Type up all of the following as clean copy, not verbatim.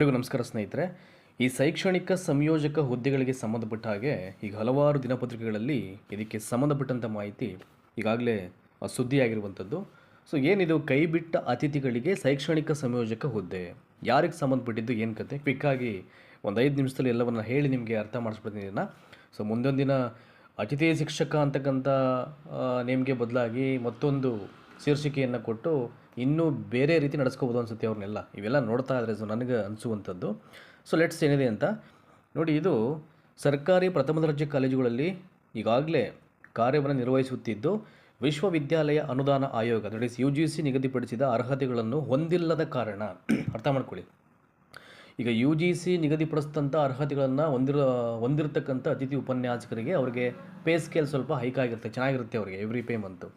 ಎಲ್ರಿಗೂ ನಮಸ್ಕಾರ ಸ್ನೇಹಿತರೆ. ಈ ಶೈಕ್ಷಣಿಕ ಸಂಯೋಜಕ ಹುದ್ದೆಗಳಿಗೆ ಸಂಬಂಧಪಟ್ಟ ಹಾಗೆ ಈಗ ಹಲವಾರು ದಿನಪತ್ರಿಕೆಗಳಲ್ಲಿ ಇದಕ್ಕೆ ಸಂಬಂಧಪಟ್ಟಂಥ ಮಾಹಿತಿ ಈಗಾಗಲೇ ಸುದ್ದಿಯಾಗಿರುವಂಥದ್ದು. ಸೊ ಏನಿದು ಕೈಬಿಟ್ಟ ಅತಿಥಿಗಳಿಗೆ ಶೈಕ್ಷಣಿಕ ಸಂಯೋಜಕ ಹುದ್ದೆ ಯಾರಿಗೆ ಸಂಬಂಧಪಟ್ಟಿದ್ದು ಏನು ಕತೆ ಕ್ವಿಕ್ಕಾಗಿ ಒಂದು 5 ನಿಮಿಷದಲ್ಲಿ ಎಲ್ಲವನ್ನು ಹೇಳಿ ನಿಮಗೆ ಅರ್ಥ ಮಾಡಿಸ್ಬಿಡ್ತೀನಿ ಇದನ್ನು. ಸೊ ಮುಂದೊಂದು ದಿನ ಅತಿಥಿ ಶಿಕ್ಷಕ ಅಂತಕ್ಕಂಥ ನೇಮ್ಗೆ ಬದಲಾಗಿ ಮತ್ತೊಂದು ಶೀರ್ಷಿಕೆಯನ್ನು ಕೊಟ್ಟು ಇನ್ನೂ ಬೇರೆ ರೀತಿ ನಡೆಸ್ಕೋಬೋದು ಅನಿಸುತ್ತೆ ಅವ್ರನ್ನೆಲ್ಲ. ಇವೆಲ್ಲ ನೋಡ್ತಾ ಇದ್ರೆ ಸೊ ನನಗೆ ಅನಿಸುವಂಥದ್ದು. ಸೊ ಲೆಟ್ಸ್ ಏನಿದೆ ಅಂತ ನೋಡಿ. ಇದು ಸರ್ಕಾರಿ ಪ್ರಥಮ ದರ್ಜೆ ಕಾಲೇಜುಗಳಲ್ಲಿ ಈಗಾಗಲೇ ಕಾರ್ಯವನ್ನು ನಿರ್ವಹಿಸುತ್ತಿದ್ದು ವಿಶ್ವವಿದ್ಯಾಲಯ ಅನುದಾನ ಆಯೋಗ ದಟ್ ಈಸ್ UGC ನಿಗದಿಪಡಿಸಿದ ಅರ್ಹತೆಗಳನ್ನು ಹೊಂದಿಲ್ಲದ ಕಾರಣ ಅರ್ಥ ಮಾಡ್ಕೊಳ್ಳಿ. ಈಗ UGC ನಿಗದಿಪಡಿಸಿದಂಥ ಅರ್ಹತೆಗಳನ್ನು ಹೊಂದಿರತಕ್ಕಂಥ ಅತಿಥಿ ಉಪನ್ಯಾಸಕರಿಗೆ ಅವರಿಗೆ ಪೇ ಸ್ಕೇಲ್ ಸ್ವಲ್ಪ ಹೈಕ್ ಆಗಿರುತ್ತೆ, ಚೆನ್ನಾಗಿರುತ್ತೆ ಅವರಿಗೆ every pay month.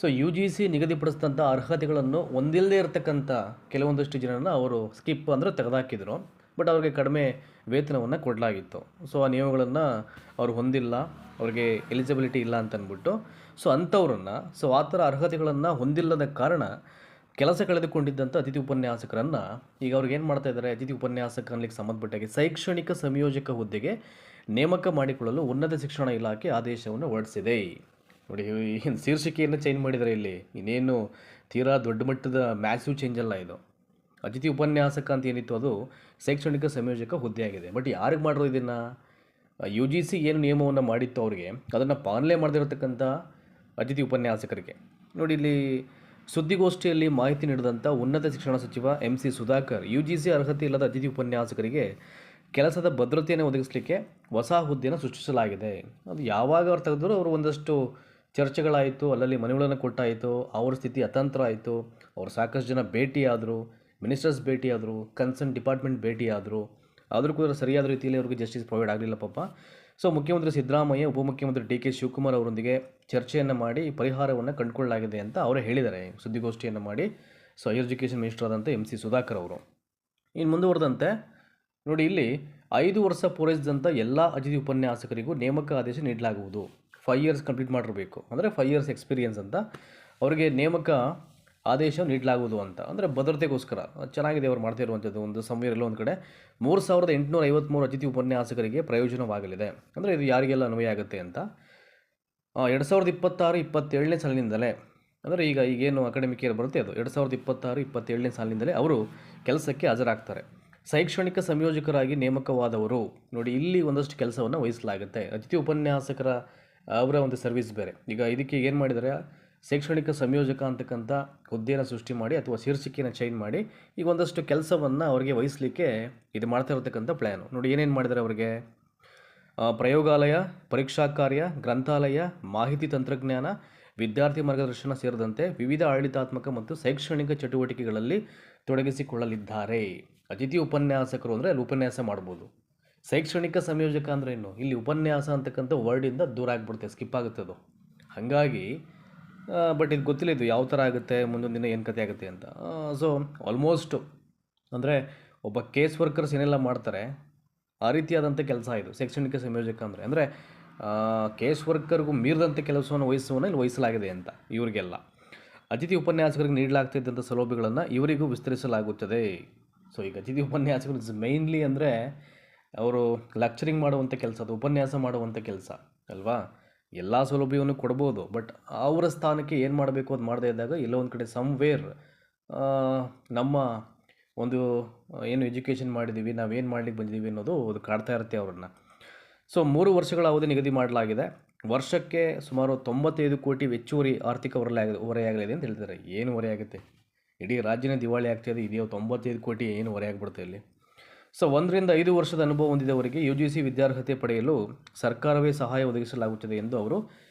So UGC ನಿಗದಿಪಡಿಸಿದಂಥ ಅರ್ಹತೆಗಳನ್ನು ಹೊಂದಿಲ್ಲದೇ ಇರತಕ್ಕಂಥ ಕೆಲವೊಂದಷ್ಟು ಜನರನ್ನು ಅವರು ಸ್ಕಿಪ್ ಅಂದರೆ ತೆಗೆದುಹಾಕಿದ್ರು. ಬಟ್ ಅವ್ರಿಗೆ ಕಡಿಮೆ ವೇತನವನ್ನು ಕೊಡಲಾಗಿತ್ತು. ಸೊ ಆ ನಿಯಮಗಳನ್ನು ಅವ್ರು ಹೊಂದಿಲ್ಲ, ಅವ್ರಿಗೆ ಎಲಿಜಿಬಿಲಿಟಿ ಇಲ್ಲ ಅಂತ ಅಂದ್ಬಿಟ್ಟು ಸೊ ಅಂಥವ್ರನ್ನು ಆ ಥರ ಅರ್ಹತೆಗಳನ್ನು ಹೊಂದಿಲ್ಲದ ಕಾರಣ ಕೆಲಸ ಕಳೆದುಕೊಂಡಿದ್ದಂಥ ಅತಿಥಿ ಉಪನ್ಯಾಸಕರನ್ನು ಈಗ ಅವ್ರಿಗೆ ಏನು ಮಾಡ್ತಾ ಇದ್ದಾರೆ, ಅತಿಥಿ ಉಪನ್ಯಾಸಕ ಅನ್ನಲಿಕ್ಕೆ ಸಂಬಂಧಪಟ್ಟಾಗಿ ಶೈಕ್ಷಣಿಕ ಸಂಯೋಜಕ ಹುದ್ದೆಗೆ ನೇಮಕ ಮಾಡಿಕೊಳ್ಳಲು ಉನ್ನತ ಶಿಕ್ಷಣ ಇಲಾಖೆ ಆದೇಶವನ್ನು ಹೊರಡಿಸಿದೆ. ನೋಡಿ, ಈ ಶೀರ್ಷಿಕೆಯನ್ನು ಚೇಂಜ್ ಮಾಡಿದ್ದಾರೆ ಇಲ್ಲಿ. ಇನ್ನೇನು ತೀರಾ ದೊಡ್ಡ ಮಟ್ಟದ ಮ್ಯಾಸಿವ್ ಚೇಂಜ್ ಅಲ್ಲ ಇದು. ಅತಿಥಿ ಉಪನ್ಯಾಸಕ ಅಂತ ಏನಿತ್ತು ಅದು ಶೈಕ್ಷಣಿಕ ಸಂಯೋಜಕ ಹುದ್ದೆಯಾಗಿದೆ. ಬಟ್ ಯಾರಿಗೆ ಮಾಡಿರೋ ಇದನ್ನು, UGC ಏನು ನಿಯಮವನ್ನು ಮಾಡಿತ್ತು ಅವರಿಗೆ ಅದನ್ನು ಪಾಲನೆ ಮಾಡದಿರತಕ್ಕಂಥ ಅತಿಥಿ ಉಪನ್ಯಾಸಕರಿಗೆ. ನೋಡಿ, ಇಲ್ಲಿ ಸುದ್ದಿಗೋಷ್ಠಿಯಲ್ಲಿ ಮಾಹಿತಿ ನೀಡಿದಂಥ ಉನ್ನತ ಶಿಕ್ಷಣ ಸಚಿವ MC ಸುಧಾಕರ್ UGC ಅರ್ಹತೆ ಇಲ್ಲದ ಅತಿಥಿ ಉಪನ್ಯಾಸಕರಿಗೆ ಕೆಲಸದ ಭದ್ರತೆಯನ್ನು ಒದಗಿಸಲಿಕ್ಕೆ ಹೊಸ ಹುದ್ದೆಯನ್ನು ಸೃಷ್ಟಿಸಲಾಗಿದೆ. ಅದು ಯಾವಾಗ ಅವ್ರು ತೆಗೆದ್ರು ಅವರು ಒಂದಷ್ಟು ಚರ್ಚೆಗಳಾಯಿತು, ಅಲ್ಲಲ್ಲಿ ಮನೆಗಳನ್ನು ಕೊಟ್ಟಾಯಿತು, ಅವ್ರ ಸ್ಥಿತಿ ಅತಂತ್ರ ಆಯಿತು. ಅವ್ರು ಸಾಕಷ್ಟು ಜನ ಭೇಟಿಯಾದರು, ಮಿನಿಸ್ಟರ್ಸ್ ಭೇಟಿಯಾದರು, ಕನ್ಸರ್ನ್ ಡಿಪಾರ್ಟ್ಮೆಂಟ್ ಭೇಟಿಯಾದರು. ಆದರೂ ಕೂಡ ಸರಿಯಾದ ರೀತಿಯಲ್ಲಿ ಅವ್ರಿಗೆ ಜಸ್ಟಿಸ್ ಪ್ರೊವೈಡ್ ಆಗಲಿಲ್ಲ ಪಾಪ. ಸೊ ಮುಖ್ಯಮಂತ್ರಿ ಸಿದ್ದರಾಮಯ್ಯ, ಉಪಮುಖ್ಯಮಂತ್ರಿ DK ಶಿವಕುಮಾರ್ ಅವರೊಂದಿಗೆ ಚರ್ಚೆಯನ್ನು ಮಾಡಿ ಪರಿಹಾರವನ್ನು ಕಂಡುಕೊಳ್ಳಲಾಗಿದೆ ಅಂತ ಅವರೇ ಹೇಳಿದ್ದಾರೆ ಸುದ್ದಿಗೋಷ್ಠಿಯನ್ನು ಮಾಡಿ. ಸೊ ಹೈಯರ್ ಎಜುಕೇಷನ್ ಮಿನಿಸ್ಟರ್ ಆದಂಥ MC ಸುಧಾಕರ್ ಅವರು. ಇನ್ನು ಮುಂದುವರೆದಂತೆ ನೋಡಿ, ಇಲ್ಲಿ 5 ವರ್ಷ ಪೂರೈಸಿದಂಥ ಎಲ್ಲ ಅತಿಥಿ ಉಪನ್ಯಾಸಕರಿಗೂ ನೇಮಕ ಆದೇಶ ನೀಡಲಾಗುವುದು. 5 ಇಯರ್ಸ್ ಕಂಪ್ಲೀಟ್ ಮಾಡಿರಬೇಕು, ಅಂದರೆ 5 ಇಯರ್ಸ್ ಎಕ್ಸ್ಪೀರಿಯನ್ಸ್ ಅಂತ ಅವರಿಗೆ ನೇಮಕ ಆದೇಶ ನೀಡಲಾಗುವುದು ಅಂತ. ಅಂದರೆ ಭದ್ರತೆಗೋಸ್ಕರ ಚೆನ್ನಾಗಿದೆ ಅವ್ರು ಮಾಡ್ತಾ ಇರುವಂಥದ್ದು. ಒಂದು ಸಮಯ ಎಲ್ಲ ಒಂದು ಕಡೆ 3853 ಅತಿಥಿ ಉಪನ್ಯಾಸಕರಿಗೆ ಪ್ರಯೋಜನವಾಗಲಿದೆ. ಅಂದರೆ ಇದು ಯಾರಿಗೆಲ್ಲ ಅನ್ವಯ ಆಗುತ್ತೆ ಅಂತ 2026-27ನೇ ಸಾಲಿನಿಂದಲೇ, ಅಂದರೆ ಈಗೇನು ಅಕಾಡೆಮಿಕ್ ಇಯರ್ ಬರುತ್ತೆ ಅದು 2026-27ನೇ ಸಾಲಿನಿಂದಲೇ ಅವರು ಕೆಲಸಕ್ಕೆ ಹಾಜರಾಗ್ತಾರೆ. ಶೈಕ್ಷಣಿಕ ಸಂಯೋಜಕರಾಗಿ ನೇಮಕವಾದವರು ನೋಡಿ, ಇಲ್ಲಿ ಒಂದಷ್ಟು ಕೆಲಸವನ್ನು ವಹಿಸಲಾಗುತ್ತೆ. ಅತಿಥಿ ಉಪನ್ಯಾಸಕರ ಅವರ ಒಂದು ಸರ್ವಿಸ್ ಬೇರೆ. ಈಗ ಇದಕ್ಕೆ ಏನು ಮಾಡಿದ್ದಾರೆ, ಶೈಕ್ಷಣಿಕ ಸಂಯೋಜಕ ಅಂತಕ್ಕಂಥ ಹುದ್ದೆಯನ್ನು ಸೃಷ್ಟಿ ಮಾಡಿ ಅಥವಾ ಶೀರ್ಷಿಕೆಯನ್ನು ಚೇಂಜ್ ಮಾಡಿ ಈಗ ಒಂದಷ್ಟು ಕೆಲಸವನ್ನು ಅವರಿಗೆ ವಹಿಸಲಿಕ್ಕೆ ಇದು ಮಾಡ್ತಾ ಇರತಕ್ಕಂಥ ಪ್ಲ್ಯಾನು. ನೋಡಿ ಏನೇನು ಮಾಡಿದ್ದಾರೆ ಅವರಿಗೆ, ಪ್ರಯೋಗಾಲಯ, ಪರೀಕ್ಷಾ ಕಾರ್ಯ, ಗ್ರಂಥಾಲಯ, ಮಾಹಿತಿ ತಂತ್ರಜ್ಞಾನ, ವಿದ್ಯಾರ್ಥಿ ಮಾರ್ಗದರ್ಶನ ಸೇರಿದಂತೆ ವಿವಿಧ ಆಡಳಿತಾತ್ಮಕ ಮತ್ತು ಶೈಕ್ಷಣಿಕ ಚಟುವಟಿಕೆಗಳಲ್ಲಿ ತೊಡಗಿಸಿಕೊಳ್ಳಲಿದ್ದಾರೆ. ಅತಿಥಿ ಉಪನ್ಯಾಸಕರು ಅಂದರೆ ಅಲ್ಲಿ ಉಪನ್ಯಾಸ ಮಾಡ್ಬೋದು. ಶೈಕ್ಷಣಿಕ ಸಂಯೋಜಕ ಅಂದರೆ ಏನು, ಇಲ್ಲಿ ಉಪನ್ಯಾಸ ಅಂತಕ್ಕಂಥ ವರ್ಡಿಂದ ದೂರ ಆಗಿಬಿಡುತ್ತೆ, ಸ್ಕಿಪ್ ಆಗುತ್ತೆ ಅದು. ಹಾಗಾಗಿ ಬಟ್ ಇದು ಗೊತ್ತಿಲ್ಲ ಇದು ಯಾವ ಥರ ಆಗುತ್ತೆ, ಮುಂದೊಂದು ದಿನ ಏನು ಕತೆ ಆಗುತ್ತೆ ಅಂತ. ಸೊ ಆಲ್ಮೋಸ್ಟ್ ಅಂದರೆ ಒಬ್ಬ ಕೇಸ್ ವರ್ಕರ್ಸ್ ಏನೆಲ್ಲ ಮಾಡ್ತಾರೆ ಆ ರೀತಿಯಾದಂಥ ಕೆಲಸ ಇದು ಶೈಕ್ಷಣಿಕ ಸಂಯೋಜಕ ಅಂದರೆ. ಅಂದರೆ ಕೇಸ್ ವರ್ಕರ್ಗೂ ಮೀರಿದಂಥ ಕೆಲಸವನ್ನು ಇಲ್ಲಿ ವಹಿಸಲಾಗಿದೆ ಅಂತ ಇವರಿಗೆಲ್ಲ. ಅತಿಥಿ ಉಪನ್ಯಾಸಕರಿಗೆ ನೀಡಲಾಗ್ತಿದ್ದಂಥ ಸೌಲಭ್ಯಗಳನ್ನು ಇವರಿಗೂ ವಿಸ್ತರಿಸಲಾಗುತ್ತದೆ. ಸೊ ಈಗ ಅತಿಥಿ ಉಪನ್ಯಾಸಕರು ಮೇಯ್ನ್ಲಿ ಅಂದರೆ ಅವರು ಲೆಕ್ಚರಿಂಗ್ ಮಾಡುವಂಥ ಕೆಲಸ, ಅದು ಉಪನ್ಯಾಸ ಮಾಡುವಂಥ ಕೆಲಸ ಅಲ್ವಾ. ಎಲ್ಲ ಸೌಲಭ್ಯವನ್ನು ಕೊಡ್ಬೋದು, ಬಟ್ ಅವರ ಸ್ಥಾನಕ್ಕೆ ಏನು ಮಾಡಬೇಕು ಅದು ಮಾಡದೇ ಇದ್ದಾಗ ಎಲ್ಲೋ ಒಂದು ಕಡೆ ಸಮ್ವೇರ್ ನಮ್ಮ ಒಂದು ಏನು ಎಜುಕೇಷನ್ ಮಾಡಿದ್ದೀವಿ, ನಾವೇನು ಮಾಡ್ಲಿಕ್ಕೆ ಬಂದಿದ್ದೀವಿ ಅನ್ನೋದು ಅದು ಕಾಡ್ತಾ ಇರುತ್ತೆ ಅವ್ರನ್ನ. ಸೊ 3 ವರ್ಷಗಳ ಅವಧಿ ನಿಗದಿ ಮಾಡಲಾಗಿದೆ. ವರ್ಷಕ್ಕೆ ಸುಮಾರು 95 ಕೋಟಿ ಹೆಚ್ಚುವರಿ ಆರ್ಥಿಕ ಹೊರೆಯಾಗಲಿದೆ ಅಂತ ಹೇಳ್ತಾರೆ. ಏನು ಹೊರೆಯಾಗುತ್ತೆ, ಇಡೀ ರಾಜ್ಯನೇ ದಿವಾಳಿ ಆಗ್ತಾಯಿದೆ. ಇದೆಯೋ 95 ಕೋಟಿ ಏನು ಹೊರೆಯಾಗ್ಬಿಡುತ್ತೆ ಇಲ್ಲಿ. ಸೊ 1 ರಿಂದ 5 ವರ್ಷದ ಅನುಭವ ಹೊಂದಿದವರಿಗೆ UGC ವಿದ್ಯಾರ್ಹತೆ ಪಡೆಯಲು ಸರ್ಕಾರವೇ ಸಹಾಯ ಒದಗಿಸಲಾಗುತ್ತದೆ ಎಂದು ಅವರು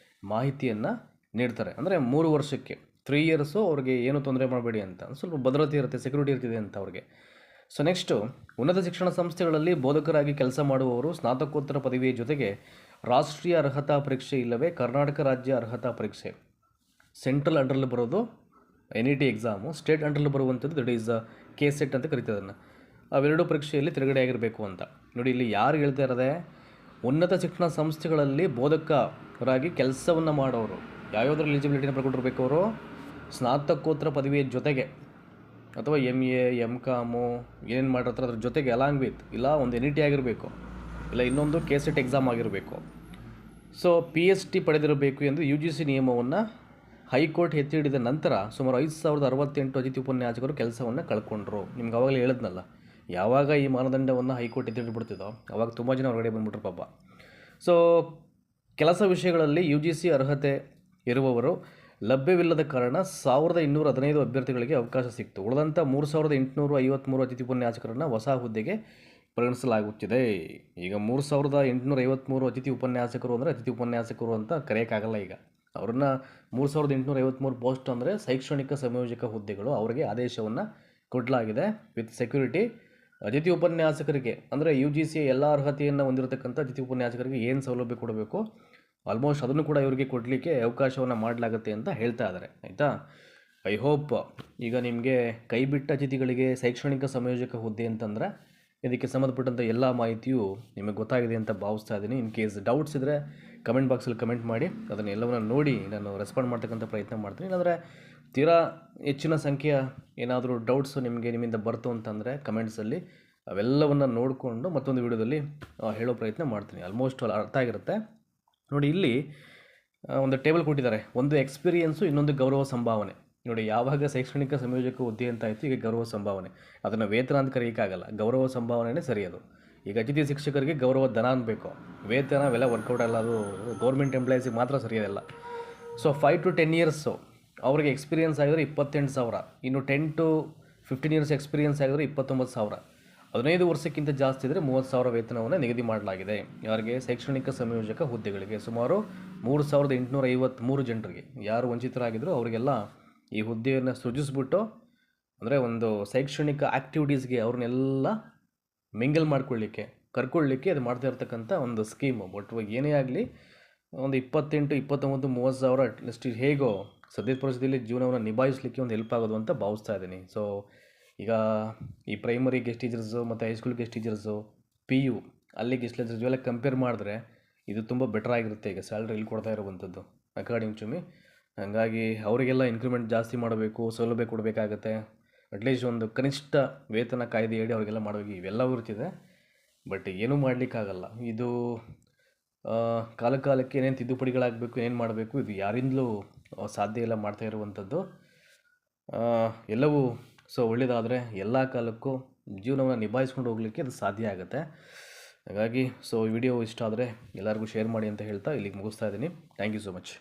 ಮಾಹಿತಿಯನ್ನು ನೀಡ್ತಾರೆ. ಅಂದರೆ 3 ವರ್ಷಕ್ಕೆ 3 ಇಯರ್ಸು ಅವ್ರಿಗೆ ಏನು ತೊಂದರೆ ಮಾಡಬೇಡಿ ಅಂತ, ಸ್ವಲ್ಪ ಭದ್ರತೆ ಇರುತ್ತೆ, ಸೆಕ್ಯೂರಿಟಿ ಇರ್ತಿದೆ ಅಂತ ಅವ್ರಿಗೆ. ಸೊ ನೆಕ್ಸ್ಟು, ಉನ್ನತ ಶಿಕ್ಷಣ ಸಂಸ್ಥೆಗಳಲ್ಲಿ ಬೋಧಕರಾಗಿ ಕೆಲಸ ಮಾಡುವವರು ಸ್ನಾತಕೋತ್ತರ ಪದವಿಯ ಜೊತೆಗೆ ರಾಷ್ಟ್ರೀಯ ಅರ್ಹತಾ ಪರೀಕ್ಷೆ ಇಲ್ಲವೇ ಕರ್ನಾಟಕ ರಾಜ್ಯ ಅರ್ಹತಾ ಪರೀಕ್ಷೆ, ಸೆಂಟ್ರಲ್ ಅಂಡರಲ್ಲಿ ಬರೋದು NET ಎಕ್ಸಾಮು, ಸ್ಟೇಟ್ ಅಂಡರಲ್ಲಿ ಬರುವಂಥದ್ದು ದಟ್ ಈಸ್ KSET ಅಂತ ಕರಿತಾರೆ ಅದನ್ನು. ಅವೆರಡು ಪರೀಕ್ಷೆಯಲ್ಲಿ ತಿರುಗಡೆ ಆಗಿರಬೇಕು ಅಂತ. ನೋಡಿ ಇಲ್ಲಿ ಯಾರು ಹೇಳ್ತಾ ಇರೋದೆ, ಉನ್ನತ ಶಿಕ್ಷಣ ಸಂಸ್ಥೆಗಳಲ್ಲಿ ಬೋಧಕರಾಗಿ ಕೆಲಸವನ್ನು ಮಾಡೋರು ಯಾವ್ಯಾವ್ದ್ರ ಎಲಿಜಿಬಿಲಿಟಿನ ಪಡ್ಕೊಂಡಿರ್ಬೇಕು ಅವರು, ಸ್ನಾತಕೋತ್ತರ ಪದವಿಯ ಜೊತೆಗೆ ಅಥವಾ MA MCOMು ಏನೇನು ಮಾಡಿರ್ತಾರೆ ಅದ್ರ ಜೊತೆಗೆ ಅಲಾಂಗ್ ವಿತ್ ಇಲ್ಲ ಒಂದು NET ಆಗಿರಬೇಕು, ಇಲ್ಲ ಇನ್ನೊಂದು KCET ಎಕ್ಸಾಮ್ ಆಗಿರಬೇಕು. ಸೊ PhD ಪಡೆದಿರಬೇಕು ಎಂದು UGC ನಿಯಮವನ್ನು ಹೈಕೋರ್ಟ್ ಎತ್ತಿ ಹಿಡಿದ ನಂತರ ಸುಮಾರು 5068 ಅತಿಥಿ ಉಪನ್ಯಾಸಕರು ಕೆಲಸವನ್ನು ಕಳ್ಕೊಂಡ್ರು. ನಿಮ್ಗೆ ಅವಾಗಲೇ ಹೇಳಿದ್ನಲ್ಲ, ಯಾವಾಗ ಈ ಮಾನದಂಡವನ್ನು ಹೈಕೋರ್ಟ್ ಎತ್ತಿ ಹಿಡಿದ್ಬಿಡ್ತಿದ್ದೋ ಅವಾಗ ತುಂಬ ಜನ ಹೊರಗಡೆ ಬಂದ್ಬಿಟ್ರು ಪಾಪ. ಸೊ ಕೆಲಸ ವಿಷಯಗಳಲ್ಲಿ UGC ಅರ್ಹತೆ ಇರುವವರು ಲಭ್ಯವಿಲ್ಲದ ಕಾರಣ 1215 ಅಭ್ಯರ್ಥಿಗಳಿಗೆ ಅವಕಾಶ ಸಿಕ್ತು. ಉಳಿದಂಥ 3853 ಅತಿಥಿ ಉಪನ್ಯಾಸಕರನ್ನು ಹೊಸ ಹುದ್ದೆಗೆ ಪರಿಗಣಿಸಲಾಗುತ್ತಿದೆ. ಈಗ 3853 ಅತಿಥಿ ಉಪನ್ಯಾಸಕರು ಅಂದರೆ ಅತಿಥಿ ಉಪನ್ಯಾಸಕರು ಅಂತ ಕರೆಯೋಕ್ಕಾಗಲ್ಲ. ಈಗ ಅವ್ರನ್ನ 3853 ಪೋಸ್ಟ್ ಅಂದರೆ ಶೈಕ್ಷಣಿಕ ಸಂಯೋಜಕ ಹುದ್ದೆಗಳು, ಅವರಿಗೆ ಆದೇಶವನ್ನು ಕೊಡಲಾಗಿದೆ ವಿತ್ ಸೆಕ್ಯೂರಿಟಿ. ಅತಿಥಿ ಉಪನ್ಯಾಸಕರಿಗೆ ಅಂದರೆ UGC ಎಲ್ಲ ಅರ್ಹತೆಯನ್ನು ಹೊಂದಿರತಕ್ಕಂಥ ಅತಿಥಿ ಉಪನ್ಯಾಸಕರಿಗೆ ಏನು ಸೌಲಭ್ಯ ಕೊಡಬೇಕು ಆಲ್ಮೋಸ್ಟ್ ಅದನ್ನು ಕೂಡ ಇವರಿಗೆ ಕೊಡಲಿಕ್ಕೆ ಅವಕಾಶವನ್ನು ಮಾಡಲಾಗುತ್ತೆ ಅಂತ ಹೇಳ್ತಾ ಇದ್ದಾರೆ. ಆಯಿತಾ, ಐ ಹೋಪ್ ಈಗ ನಿಮಗೆ ಕೈಬಿಟ್ಟ ಅತಿಥಿಗಳಿಗೆ ಶೈಕ್ಷಣಿಕ ಸಂಯೋಜಕ ಹುದ್ದೆ ಅಂತಂದರೆ ಇದಕ್ಕೆ ಸಂಬಂಧಪಟ್ಟಂಥ ಎಲ್ಲ ಮಾಹಿತಿಯು ನಿಮಗೆ ಗೊತ್ತಾಗಿದೆ ಅಂತ ಭಾವಿಸ್ತಾ ಇದ್ದೀನಿ. ಇನ್ ಕೇಸ್ ಡೌಟ್ಸ್ ಇದ್ದರೆ ಕಮೆಂಟ್ ಬಾಕ್ಸಲ್ಲಿ ಕಮೆಂಟ್ ಮಾಡಿ, ಅದನ್ನು ಎಲ್ಲವನ್ನ ನೋಡಿ ನಾನು ರೆಸ್ಪಾಂಡ್ ಮಾಡ್ತಕ್ಕಂಥ ಪ್ರಯತ್ನ ಮಾಡ್ತೀನಿ. ಇಲ್ಲಾಂದರೆ ತೀರಾ ಹೆಚ್ಚಿನ ಸಂಖ್ಯೆಯ ಏನಾದರೂ ಡೌಟ್ಸು ನಿಮ್ಮಿಂದ ಬರ್ತು ಅಂತಂದರೆ ಕಮೆಂಟ್ಸಲ್ಲಿ ಅವೆಲ್ಲವನ್ನು ನೋಡಿಕೊಂಡು ಮತ್ತೊಂದು ವಿಡಿಯೋದಲ್ಲಿ ಹೇಳೋ ಪ್ರಯತ್ನ ಮಾಡ್ತೀನಿ. ಆಲ್ಮೋಸ್ಟ್ ಅರ್ಥ ಆಗಿರುತ್ತೆ ನೋಡಿ. ಇಲ್ಲಿ ಒಂದು ಟೇಬಲ್ ಕೊಟ್ಟಿದ್ದಾರೆ, ಒಂದು ಎಕ್ಸ್ಪೀರಿಯೆನ್ಸು, ಇನ್ನೊಂದು ಗೌರವ ಸಂಭಾವನೆ. ನೋಡಿ, ಯಾವಾಗ ಶೈಕ್ಷಣಿಕ ಸಂಯೋಜಕ ಹುದ್ದೆ ಅಂತ ಆಯಿತು, ಈಗ ಗೌರವ ಸಂಭಾವನೆ. ಅದನ್ನು ವೇತನ ಅಂತ ಕರೆಯೋಕ್ಕಾಗಲ್ಲ, ಗೌರವ ಸಂಭಾವನೆಯೇ ಸರಿ. ಅದು ಈಗ ಅತಿಥಿ ಶಿಕ್ಷಕರಿಗೆ ಗೌರವ ಧನ ಅನ್ಬೇಕು, ವೇತನ ಅವೆಲ್ಲ ವರ್ಕೌಟ್ ಅಲ್ಲ, ಅದು ಗೌರ್ಮೆಂಟ್ ಎಂಪ್ಲಾಯೀಸಿಗೆ ಮಾತ್ರ ಸರಿಯಲ್ಲ. ಸೊ 5 to 10 ಇಯರ್ಸು ಅವ್ರಿಗೆ ಎಕ್ಸ್ಪೀರಿಯೆನ್ಸ್ ಆಗಿದ್ರೆ 28,000, ಇನ್ನು 10 to 15 ಇಯರ್ಸ್ ಎಕ್ಸ್ಪೀರಿಯೆನ್ಸ್ ಆಗಿದ್ರೆ 29,000, 15 ವರ್ಷಕ್ಕಿಂತ ಜಾಸ್ತಿ ಇದ್ದರೆ 30,000 ವೇತನವನ್ನು ನಿಗದಿ ಮಾಡಲಾಗಿದೆ. ಯಾರಿಗೆ? ಶೈಕ್ಷಣಿಕ ಸಂಯೋಜಕ ಹುದ್ದೆಗಳಿಗೆ. ಸುಮಾರು 3853 ಜನರಿಗೆ, ಯಾರು ವಂಚಿತರಾಗಿದ್ದರೂ ಅವರಿಗೆಲ್ಲ ಈ ಹುದ್ದೆಯನ್ನು ಸೃಜಿಸ್ಬಿಟ್ಟು, ಅಂದರೆ ಒಂದು ಶೈಕ್ಷಣಿಕ ಆ್ಯಕ್ಟಿವಿಟೀಸ್ಗೆ ಅವ್ರನ್ನೆಲ್ಲ ಮಿಂಗಲ್ ಮಾಡ್ಕೊಳ್ಳಿಕ್ಕೆ, ಕರ್ಕೊಳ್ಳಿಕ್ಕೆ ಅದು ಮಾಡ್ತಾ ಇರ್ತಕ್ಕಂಥ ಒಂದು ಸ್ಕೀಮು. ಬಟ್ ಏನೇ ಆಗಲಿ ಒಂದು 28, 29, 30,000 ಅಟ್ಲೀಸ್ಟ್ ಹೇಗೋ ಸದ್ಯದ ಪರಿಸ್ಥಿತಿಯಲ್ಲಿ ಜೀವನವನ್ನು ನಿಭಾಯಿಸಲಿಕ್ಕೆ ಒಂದು ಹೆಲ್ಪ್ ಆಗೋದು ಅಂತ ಭಾವಿಸ್ತಾ ಇದ್ದೀನಿ. ಸೊ ಈಗ ಈ ಪ್ರೈಮರಿ ಗೆಸ್ಟ್ ಟೀಚರ್ಸು ಮತ್ತು ಹೈಸ್ಕೂಲ್ ಗೆಸ್ಟ್ ಟೀಚರ್ಸು, PU ಅಲ್ಲಿ ಗೆಸ್ಟ್ ಟೀಚರ್ಸ್ ಇವೆಲ್ಲ ಕಂಪೇರ್ ಮಾಡಿದ್ರೆ ಇದು ತುಂಬ ಬೆಟರ್ ಆಗಿರುತ್ತೆ. ಈಗ ಸ್ಯಾಲ್ರಿ ಇಲ್ಲಿ ಕೊಡ್ತಾ ಇರುವಂಥದ್ದು ಅಕಾರ್ಡಿಂಗ್ ಟು ಮಿ. ಹಾಗಾಗಿ ಅವರಿಗೆಲ್ಲ ಇನ್ಕ್ರಿಮೆಂಟ್ ಜಾಸ್ತಿ ಮಾಡಬೇಕು, ಸೌಲಭ್ಯ ಕೊಡಬೇಕಾಗತ್ತೆ. ಅಟ್ಲೀಸ್ಟ್ ಒಂದು ಕನಿಷ್ಠ ವೇತನ ಕಾಯ್ದೆ ಹೇಳಿ ಅವರಿಗೆಲ್ಲ ಮಾಡಬೇಕು. ಇವೆಲ್ಲವೂ ಇರ್ತಿದೆ, ಬಟ್ ಏನೂ ಮಾಡಲಿಕ್ಕಾಗಲ್ಲ. ಇದು ಕಾಲಕ್ಕೆ ಏನೇನು ತಿದ್ದುಪಡಿಗಳಾಗಬೇಕು, ಏನೇನು ಮಾಡಬೇಕು, ಇದು ಯಾರಿಂದಲೂ ಸಾಧ್ಯ ಇಲ್ಲ ಮಾಡ್ತಾ ಇರುವಂಥದ್ದು. ಎಲ್ಲವೂ ಸೊ ಒಳ್ಳೆಯದಾದರೆ ಎಲ್ಲ ಕಾಲಕ್ಕೂ ಜೀವನವನ್ನು ನಿಭಾಯಿಸ್ಕೊಂಡು ಹೋಗಲಿಕ್ಕೆ ಅದು ಸಾಧ್ಯ ಆಗುತ್ತೆ. ಹಾಗಾಗಿ ಸೊ ವಿಡಿಯೋ ಇಷ್ಟ ಆದರೆ ಎಲ್ಲರಿಗೂ ಶೇರ್ ಮಾಡಿ ಅಂತ ಹೇಳ್ತಾ ಇಲ್ಲಿಗೆ ಮುಗಿಸ್ತಾ ಇದ್ದೀನಿ. Thank you so much.